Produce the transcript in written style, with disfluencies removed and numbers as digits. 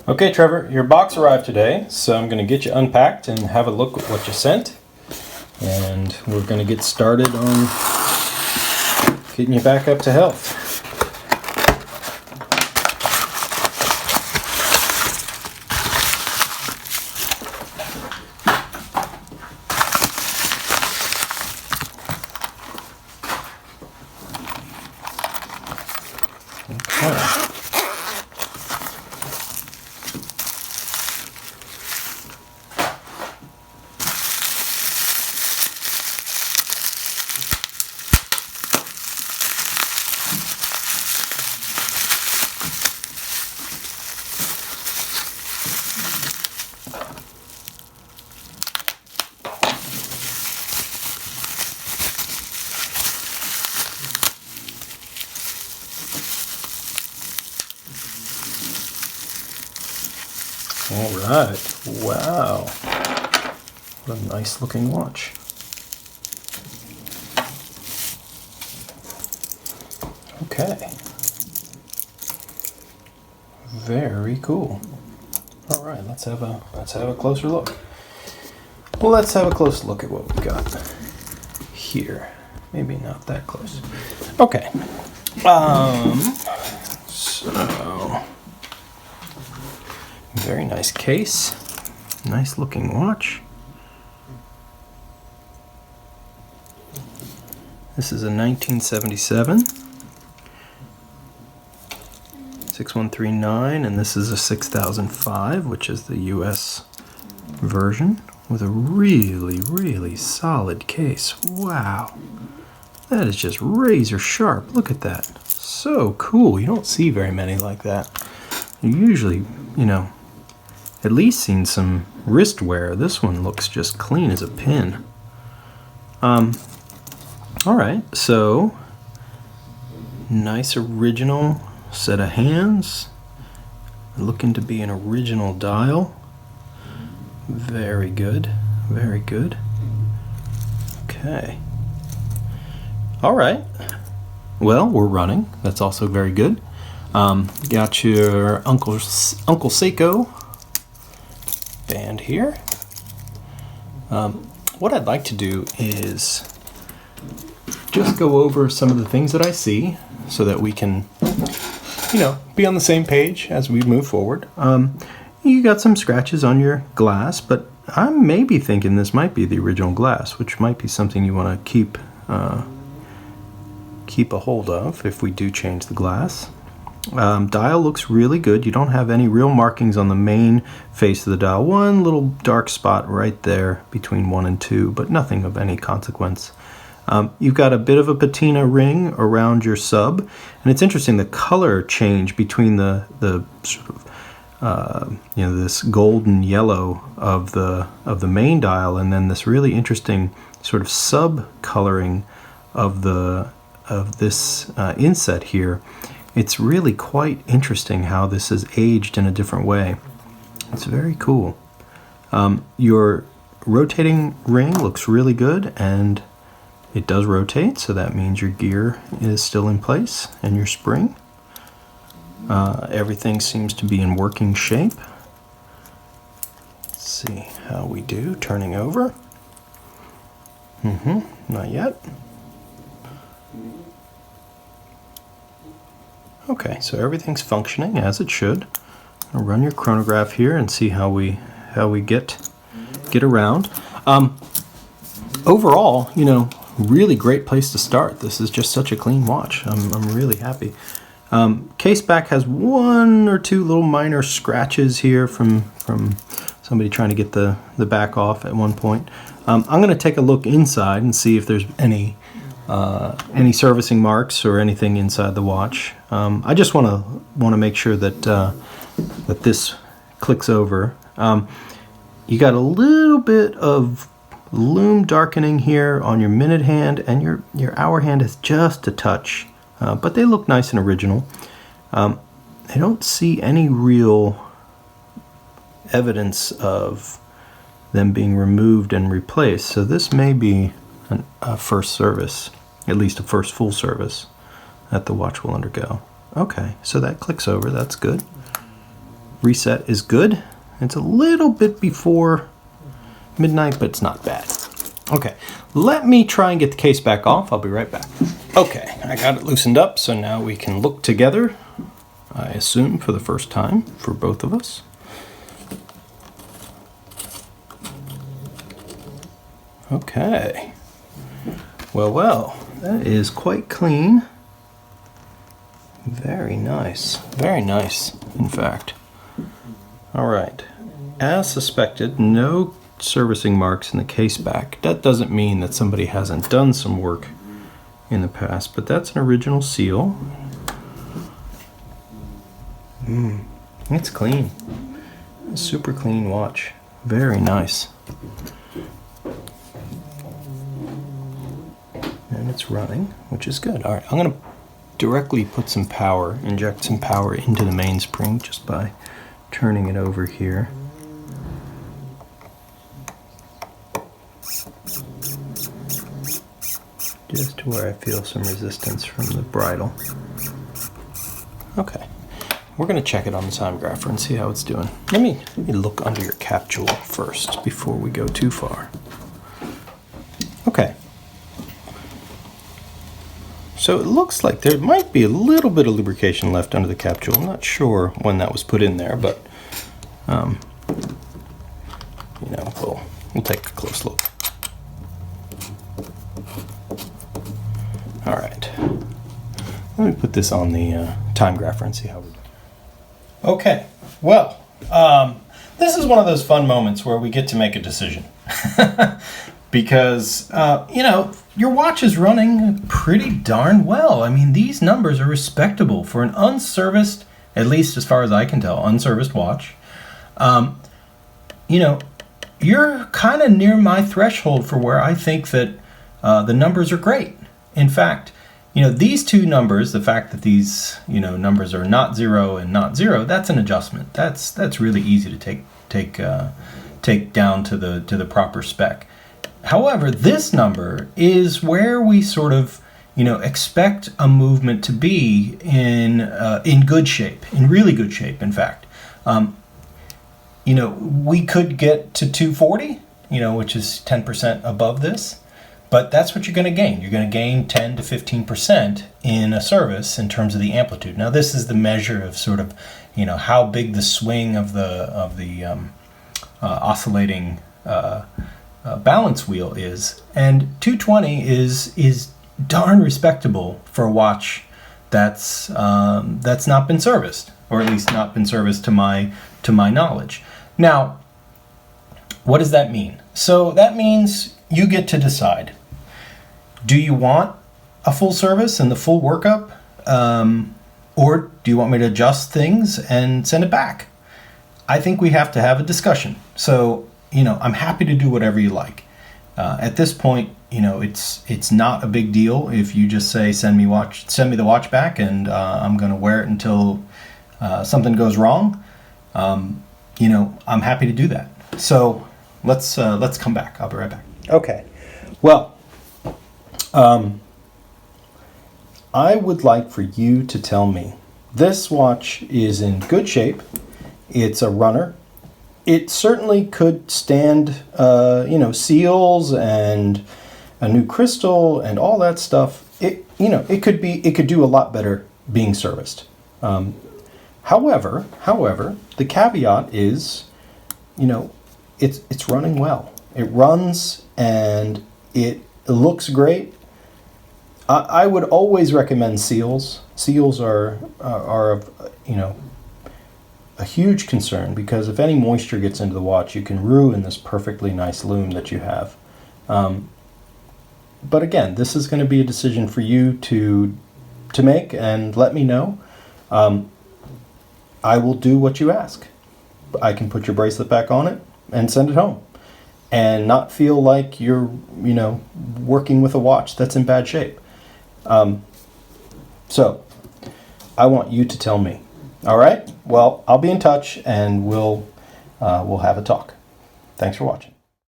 Okay, Trevor, your box arrived today, so I'm going to get you unpacked and have a look at what you sent. And we're going to get started on getting you back up to health. Okay. All right. Wow. What a nice looking watch. Okay. Very cool. All right, let's have a closer look. Well, let's have a close look at what we got here. Maybe not that close. Okay. So very nice case. Nice looking watch. This is a 1977 6139, and this is a 6005, which is the US version, with a really solid case. Wow. That is just razor sharp. Look at that. So cool. You don't see very many like that. You usually, at least seen some wrist wear. This one looks just clean as a pin. Alright, so nice original set of hands. Looking to be an original dial. Very good. Very good. Okay. Alright. Well, we're running. That's also very good. Got your Uncle Seiko band here. What I'd like to do is just go over some of the things that I see so that we can, be on the same page as we move forward. You got some scratches on your glass, but I'm maybe thinking this might be the original glass, which might be something you want to keep a hold of if we do change the glass. Dial looks really good. You don't have any real markings on the main face of the dial. One little dark spot right there between 1 and 2, but nothing of any consequence. You've got a bit of a patina ring around your sub, and it's interesting the color change between the sort of this golden yellow of the main dial, and then this really interesting sort of sub coloring of this inset here. It's really quite interesting how this is aged in a different way. It's very cool. Your rotating ring looks really good, and it does rotate, so that means your gear is still in place and your spring. Everything seems to be in working shape. Let's see how we do turning over. Not yet. Okay, so everything's functioning as it should. I'll run your chronograph here and see how we get around. Overall, really great place to start. This is just such a clean watch. I'm really happy. Case back has 1 or 2 little minor scratches here from somebody trying to get the back off at one point. I'm going to take a look inside and see if there's any servicing marks or anything inside the watch. I just want to make sure that that this clicks over. You got a little bit of lume darkening here on your minute hand, and your hour hand is just a touch, but they look nice and original. I don't see any real evidence of them being removed and replaced, so this may be a first service, at least a first full service that the watch will undergo. Okay, so that clicks over, that's good. reset is good. It's a little bit before midnight, but it's not bad. Okay, let me try and get the case back off. I'll be right back. Okay, I got it loosened up, so now we can look together, I assume for the first time for both of us. Okay. Well, that is quite clean. Very nice, in fact. All right, as suspected, no servicing marks in the case back. That doesn't mean that somebody hasn't done some work in the past, but that's an original seal. It's clean. A super clean watch. Very nice. And it's running, which is good. All right, I'm going to directly inject some power into the mainspring just by turning it over here. Just to where I feel some resistance from the bridle. Okay, we're going to check it on the time grapher and see how it's doing. Let me look under your capsule first before we go too far. Okay. So it looks like there might be a little bit of lubrication left under the capsule. I'm not sure when that was put in there, but we'll take a close look. All right, let me put this on the time grapher and see how we're doing. Okay, well, this is one of those fun moments where we get to make a decision. Because, your watch is running pretty darn well. I mean, these numbers are respectable for an unserviced, at least as far as I can tell, unserviced watch. You're kind of near my threshold for where I think that the numbers are great. In fact, these two numbers, the fact that these, numbers are not 0 and not 0, that's an adjustment. That's really easy to take down to the proper spec. However, this number is where we sort of, expect a movement to be in good shape, in really good shape, in fact. We could get to 240, which is 10% above this, but that's what you're going to gain. You're going to gain 10 to 15% in a service in terms of the amplitude. Now, this is the measure of sort of, how big the swing of the oscillating balance wheel is, and 220 is darn respectable for a watch that's not been serviced, or at least not been serviced to my knowledge. Now, what does that mean? So that means you get to decide. Do you want a full service and the full workup, or do you want me to adjust things and send it back? I think we have to have a discussion. So I'm happy to do whatever you like. At this point, it's not a big deal if you just say send me the watch back, and I'm going to wear it until something goes wrong. I'm happy to do that. So let's come back. I'll be right back. Okay. Well, I would like for you to tell me this watch is in good shape. It's a runner. It certainly could stand, seals and a new crystal and all that stuff. It could do a lot better being serviced. However, the caveat is, it's running well. It runs and it looks great. I would always recommend seals. Seals are a huge concern, because if any moisture gets into the watch, you can ruin this perfectly nice lume that you have. But again, this is going to be a decision for you to make, and let me know. I will do what you ask. I can put your bracelet back on it and send it home, and not feel like you're, working with a watch that's in bad shape. So I want you to tell me. All right? Well, I'll be in touch, and we'll have a talk. Thanks for watching.